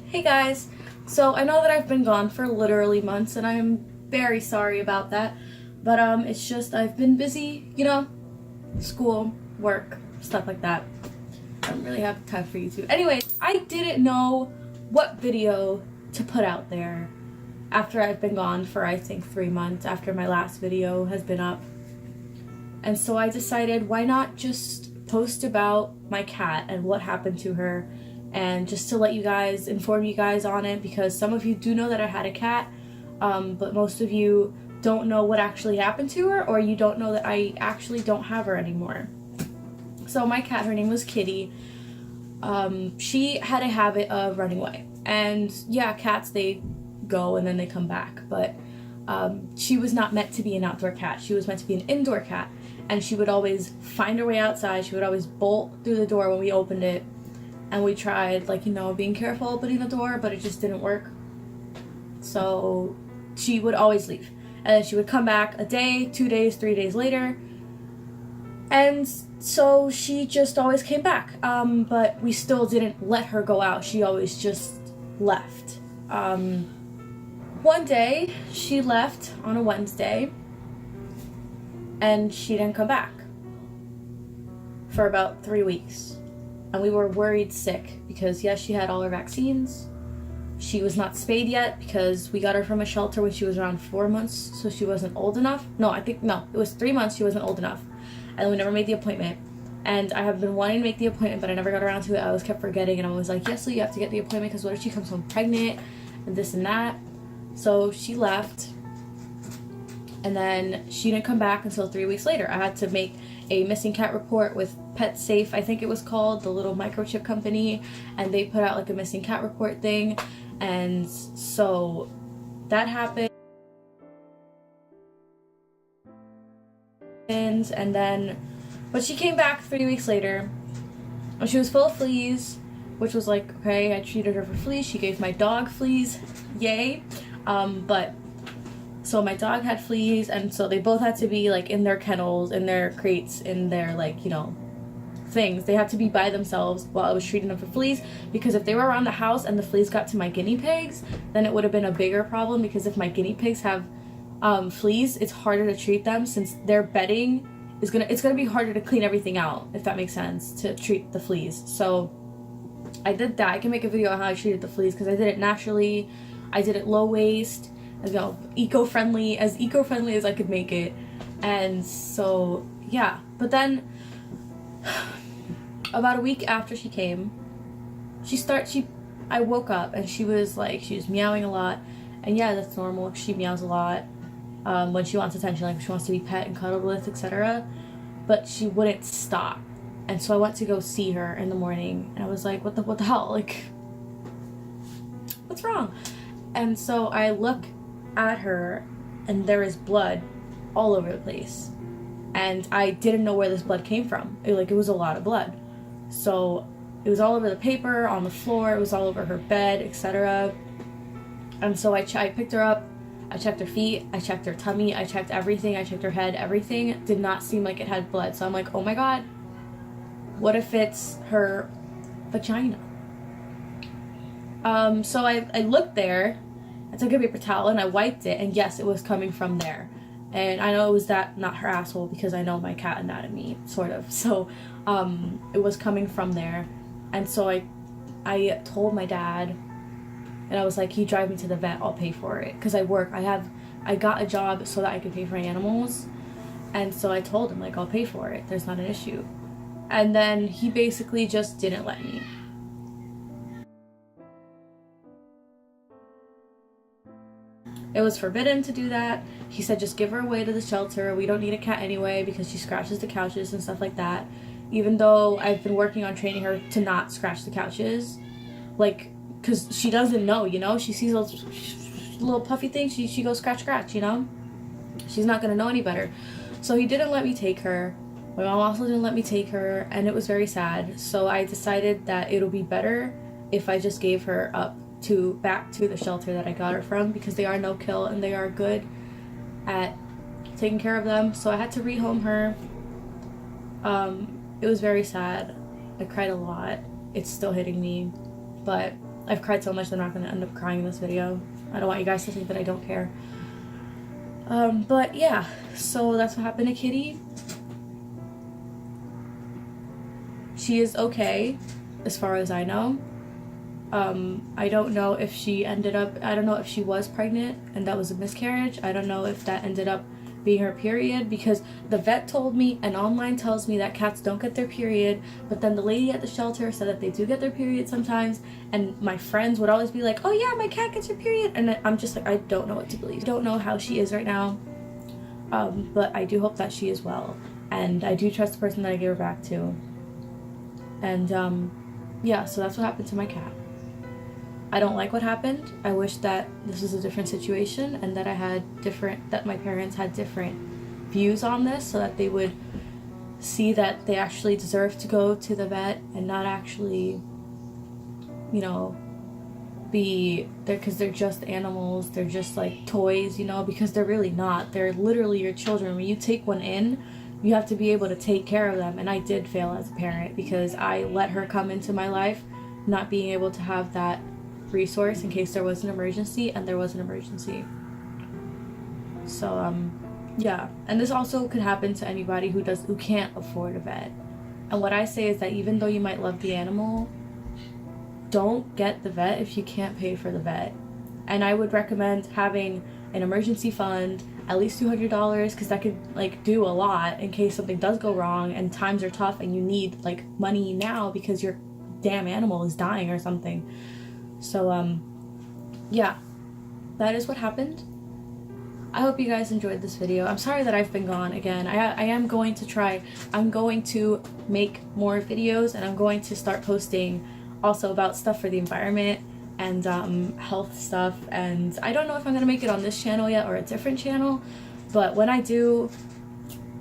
Hey guys! So I know that I've been gone for literally months and I'm very sorry about that. But it's just I've been busy, school, work, stuff like that. I don't really have time for YouTube. Anyway, I didn't know what video to put out there after I've been gone for I think 3 months after my last video has been up. And so I decided why not just post about my cat and what happened to her, and just to let you guys, inform you guys on it, because some of you do know that I had a cat, but most of you don't know what actually happened to her, or you don't know that I actually don't have her anymore. So my cat, her name was Kitty. She had a habit of running away. And yeah, cats, they go and then they come back, but she was not meant to be an outdoor cat. She was meant to be an indoor cat, and she would always find her way outside. She would always bolt through the door when we opened it, and we tried, being careful opening the door, but it just didn't work. So she would always leave, and then she would come back a day, 2 days, 3 days later, and so she just always came back. But we still didn't let her go out. She always just left. One day she left on a Wednesday and she didn't come back for about 3 weeks, and we were worried sick because yes, she had all her vaccines. She was not spayed yet because we got her from a shelter when she was around 4 months, so she wasn't old enough. No, it was 3 months. She wasn't old enough, and we never made the appointment. And I have been wanting to make the appointment, but I never got around to it. I always kept forgetting, and I was like, yes, so you have to get the appointment because what if she comes home pregnant and this and that. So she left, and then she didn't come back until 3 weeks later. I had to make a missing cat report with Pet Safe, I think it was called, the little microchip company, and they put out like a missing cat report thing. And so that happened, and then, but she came back 3 weeks later, and she was full of fleas, which was like, okay, I treated her for fleas. She gave my dog fleas, yay. But so my dog had fleas, and so they both had to be like in their kennels, in their crates, in their things. They had to be by themselves while I was treating them for fleas, because if they were around the house and the fleas got to my guinea pigs, then it would have been a bigger problem, because if my guinea pigs have fleas, it's harder to treat them since their bedding is it's gonna be harder to clean everything out, if that makes sense, to treat the fleas. So I did that. I can make a video on how I treated the fleas because I did it naturally. I did it low waste, eco-friendly as I could make it. And so yeah, but then about a week after she came, I woke up and she was meowing a lot. And yeah, that's normal. She meows a lot when she wants attention, like she wants to be pet and cuddled with, etc. But she wouldn't stop. And so I went to go see her in the morning, and I was like, what the hell? What's wrong? And so I look at her, and there is blood all over the place. And I didn't know where this blood came from. It was a lot of blood. So it was all over the paper, on the floor, it was all over her bed, etc. And so I picked her up, I checked her feet, I checked her tummy, I checked everything, I checked her head, everything did not seem like it had blood. So I'm like, oh my god, what if it's her vagina? So I looked there, I took a paper towel and I wiped it, and yes, it was coming from there. And I know it was not her asshole, because I know my cat anatomy, sort of. So, it was coming from there. And so I told my dad, and I was like, can you drive me to the vet? I'll pay for it. Because I work, I got a job so that I could pay for animals. And so I told him, I'll pay for it. There's not an issue. And then he basically just didn't let me. It was forbidden to do that. He said, just give her away to the shelter. We don't need a cat anyway because she scratches the couches and stuff like that. Even though I've been working on training her to not scratch the couches. Because she doesn't know, She sees those little puffy things. She goes scratch, She's not going to know any better. So he didn't let me take her. My mom also didn't let me take her, and it was very sad. So I decided that it'll be better if I just gave her back to the shelter that I got her from, because they are no-kill and they are good at taking care of them. So I had to rehome her. It was very sad. I cried a lot. It's still hitting me, but I've cried so much that I'm not going to end up crying in this video. I don't want you guys to think that I don't care. But yeah, so that's what happened to Kitty. She is okay, as far as I know. I don't know if she I don't know if she was pregnant and that was a miscarriage. I don't know if that ended up being her period, because the vet told me and online tells me that cats don't get their period, but then the lady at the shelter said that they do get their period sometimes, and my friends would always be like, oh yeah, my cat gets her period, and I'm just like, I don't know what to believe. I don't know how she is right now, but I do hope that she is well, and I do trust the person that I gave her back to. And yeah, so that's what happened to my cat. I don't like what happened. I wish that this was a different situation and that that my parents had different views on this, so that they would see that they actually deserve to go to the vet and not actually, you know, be there because they're just animals. They're just like toys, you know, because they're really not. They're literally your children. When you take one in, you have to be able to take care of them. And I did fail as a parent because I let her come into my life, not being able to have that resource in case there was an emergency, and there was an emergency. So yeah, and this also could happen to anybody who can't afford a vet. And what I say is that even though you might love the animal, don't get the vet if you can't pay for the vet. And I would recommend having an emergency fund, at least $200, because that could like do a lot in case something does go wrong and times are tough and you need like money now because your damn animal is dying or something. So yeah, that is what happened. I hope you guys enjoyed this video. I'm sorry that I've been gone again. I am going to try. I'm going to make more videos, and I'm going to start posting also about stuff for the environment and health stuff. And I don't know if I'm going to make it on this channel yet or a different channel, but when I do,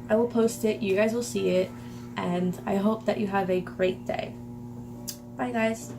I will post it. You guys will see it, and I hope that you have a great day. Bye, guys.